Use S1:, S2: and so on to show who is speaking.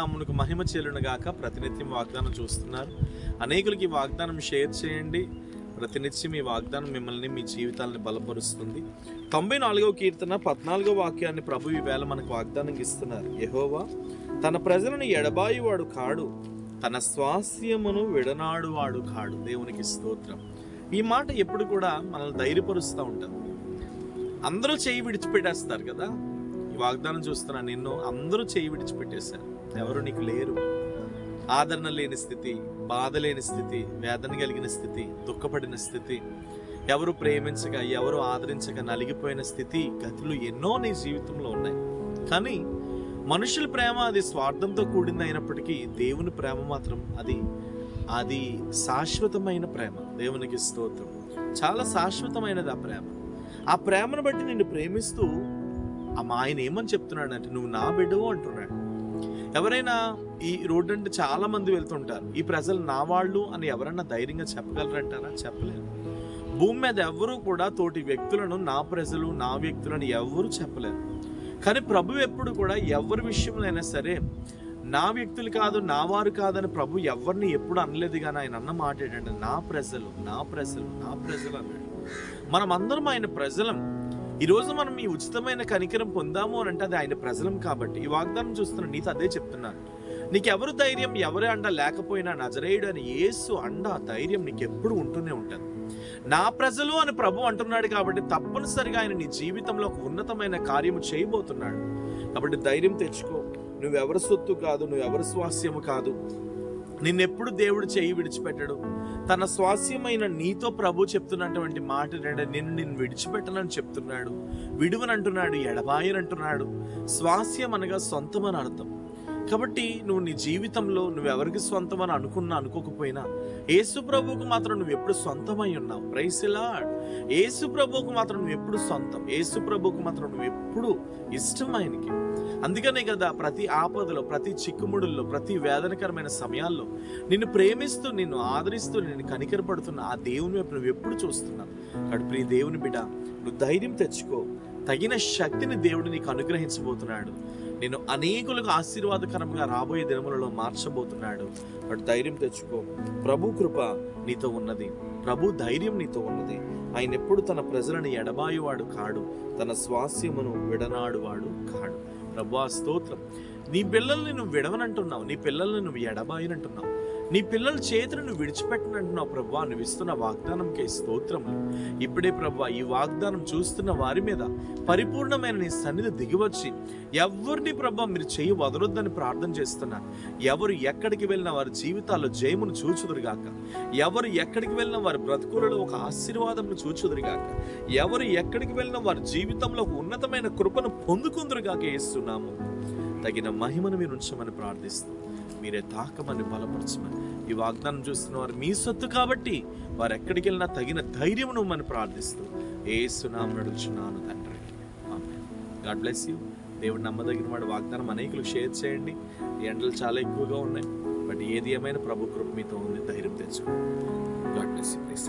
S1: నామమునకు మహిమ చెల్లును గాక. ప్రతినిత్యం వాగ్దానం చూస్తున్నారు, అనేకులకి వాగ్దానం షేర్ చేయండి. ప్రతినిత్యం ఈ వాగ్దానం మిమ్మల్ని, మీ జీవితాలను బలపరుస్తుంది. 94వ కీర్తన 14వ వాక్యాన్ని ప్రభు ఈవేళ మనకు వాగ్దానం ఇస్తున్నారు. యెహోవా తన ప్రజలను ఎడబాయువాడు కాడు, తన స్వాస్యమును విడనాడువాడు కాడు. దేవునికి స్తోత్రం. ఈ మాట ఎప్పుడు కూడా మనల్ని ధైర్యపరుస్తూ ఉంటుంది. అందరూ చేయి విడిచిపెట్టేస్తారు కదా. ఈ వాగ్దానం చూస్తున్నా, నిన్ను అందరూ చేయి విడిచిపెట్టేశారు, ఎవరు నీకు లేరు. ఆదరణ లేని స్థితి, బాధ లేని స్థితి, వేదన కలిగిన స్థితి, దుఃఖపడిన స్థితి, ఎవరు ప్రేమించక, ఎవరు ఆదరించక నలిగిపోయిన స్థితి, గతులు ఎన్నో నీ జీవితంలో ఉన్నాయి. కానీ మనుషుల ప్రేమ అది స్వార్థంతో కూడింది అయినప్పటికీ దేవుని ప్రేమ మాత్రం అది శాశ్వతమైన ప్రేమ. దేవునికి స్తోత్రం. చాలా శాశ్వతమైనది ఆ ప్రేమ. ఆ ప్రేమను బట్టి నిన్ను ప్రేమిస్తూ ఆయన ఏమని చెప్తున్నాడు అంటే, నువ్వు నా బిడ్డవు అంటున్నాడు. ఎవరైనా ఈ రోడ్డు అంటే చాలా మంది వెళ్తుంటారు, ఈ ప్రజలు నా వాళ్ళు అని ఎవరన్నా ధైర్యంగా చెప్పగలరంటారా? చెప్పలేరు. భూమి మీద ఎవరు కూడా తోటి వ్యక్తులను నా ప్రజలు, నా వ్యక్తులను ఎవరు చెప్పలేరు. కానీ ప్రభు ఎప్పుడు కూడా ఎవరి విషయంలో అయినా సరే నా వ్యక్తులు కాదు, నా వారు కాదని ప్రభు ఎవరిని ఎప్పుడు అనలేదు. కానీ ఆయన అన్న మాట ఏంటంటే, నా ప్రజలు, నా ప్రజలు, నా ప్రజలు అన్నాడు. మనం అందరం ఆయన ప్రజలం. ఈరోజు మనం ఈ ఉచితమైన కనికరం పొందాము అని అంటే అది ఆయన ప్రజలం కాబట్టి. ఈ వాగ్దానం చూస్తున్న నీతో అదే చెప్తున్నాను. నీకెవరు ధైర్యం, ఎవరి అండ లేకపోయినా నజరేయుడు అని యేసు అండ, ధైర్యం నీకు ఎప్పుడు ఉంటూనే ఉంటుంది. నా ప్రజలు అని ప్రభు అంటున్నాడు కాబట్టి తప్పనిసరిగా ఆయన నీ జీవితంలో ఒక ఉన్నతమైన కార్యము చేయబోతున్నాడు. కాబట్టి ధైర్యం తెచ్చుకో. నువ్వెవరి సొత్తు కాదు, నువ్వెవరి స్వాస్యము కాదు. నిన్నెప్పుడు దేవుడు చేయి విడిచిపెట్టడు. తన స్వాస్యమైన నీతో ప్రభు చెప్తున్నటువంటి మాట ఏంటంటే, నిన్ను విడిచిపెట్టనని చెప్తున్నాడు, విడువనంటున్నాడు, ఎడబాయనంటున్నాడు. స్వాస్యం అనగా సొంతం అని అర్థం. కాబట్టి నువ్వు నీ జీవితంలో నువ్వెవరికి సొంతం అని అనుకోకపోయినా యేసు ప్రభువుకు మాత్రం నువ్వు ఎప్పుడు సొంతమై ఉన్నావు. Praise the lord. యేసు ప్రభువుకు మాత్రం నువ్వు ఎప్పుడు సొంతం. యేసు ప్రభువుకు మాత్రం నువ్వు ఎప్పుడు ఇష్టం ఆయనకి. అందుకనే కదా ప్రతి ఆపదలో, ప్రతి చిక్కుముడుల్లో, ప్రతి వేదనకరమైన సమయాల్లో నిన్ను ప్రేమిస్తూ, నిన్ను ఆదరిస్తూ, నిన్ను కనికరపడుతున్న ఆ దేవుని వైపు నువ్వు ఎప్పుడు చూస్తున్నావు. కాబట్టి ప్రియ దేవుని బిడ్డ, నువ్వు ధైర్యం తెచ్చుకో. తగిన శక్తిని దేవుడు నీకు అనుగ్రహించబోతున్నాడు. నేను అనేకులకు ఆశీర్వాదకరంగా రాబోయే దినములలో మార్చబోతున్నాడు. వాడు ధైర్యం తెచ్చుకో. ప్రభు కృప నీతో ఉన్నది, ప్రభు ధైర్యం నీతో ఉన్నది. ఆయన ఎప్పుడు తన ప్రజలను ఎడబాయువాడు కాడు, తన స్వాస్యమును విడనాడువాడు కాడు. ప్రభువా స్తోత్రం. నీ పిల్లల్ని నువ్వు విడవనంటున్నావు, నీ పిల్లల్ని నువ్వు ఎడబాయనంటున్నావు, నీ పిల్లల చేతులు నువ్వు విడిచిపెట్టనంటున్నావు. ప్రభువా, నువ్వు ఇస్తున్న వాగ్దానంకే స్తోత్రములు. ఇప్పుడే ప్రభువా, ఈ వాగ్దానం చూస్తున్న వారి మీద పరిపూర్ణమైన నీ సన్నిధి దిగివచ్చి ఎవరిని ప్రభువా మీరు చేయి వదలొద్దని ప్రార్థన చేస్తున్నారు. ఎవరు ఎక్కడికి వెళ్ళినా వారి జీవితాల్లో జయమును చూచుదురుగాక. ఎవరు ఎక్కడికి వెళ్ళినా వారి బ్రతుకులలో ఒక ఆశీర్వాదమును చూచుదురుగాక. ఎవరు ఎక్కడికి వెళ్ళినా వారి జీవితంలో ఒక ఉన్నతమైన కృపను పొందుకుందురుగాక. యేసునామము తగిన మహిమను మీరు ఉంచమని ప్రార్థిస్తూ, మీరే తాకమని బలపరచమని, ఈ వాగ్దానం చూస్తున్న వారు మీ సొత్తు కాబట్టి వారు ఎక్కడికి వెళ్ళినా తగిన ధైర్యం నువ్వని ప్రార్థిస్తూ యేసునామమున అడుగుచున్నాను తండ్రి. ఆమేన్. God bless you. దేవుడు నమ్మదగిన వాడు. వాగ్దానం అనేకులకు షేర్ చేయండి. ఎండలు చాలా ఎక్కువగా ఉన్నాయి, బట్ ఏది ఏమైనా ప్రభు కృప మీతో ఉంది. ధైర్యం తెచ్చుకోండి. God bless you. ప్లీజ్.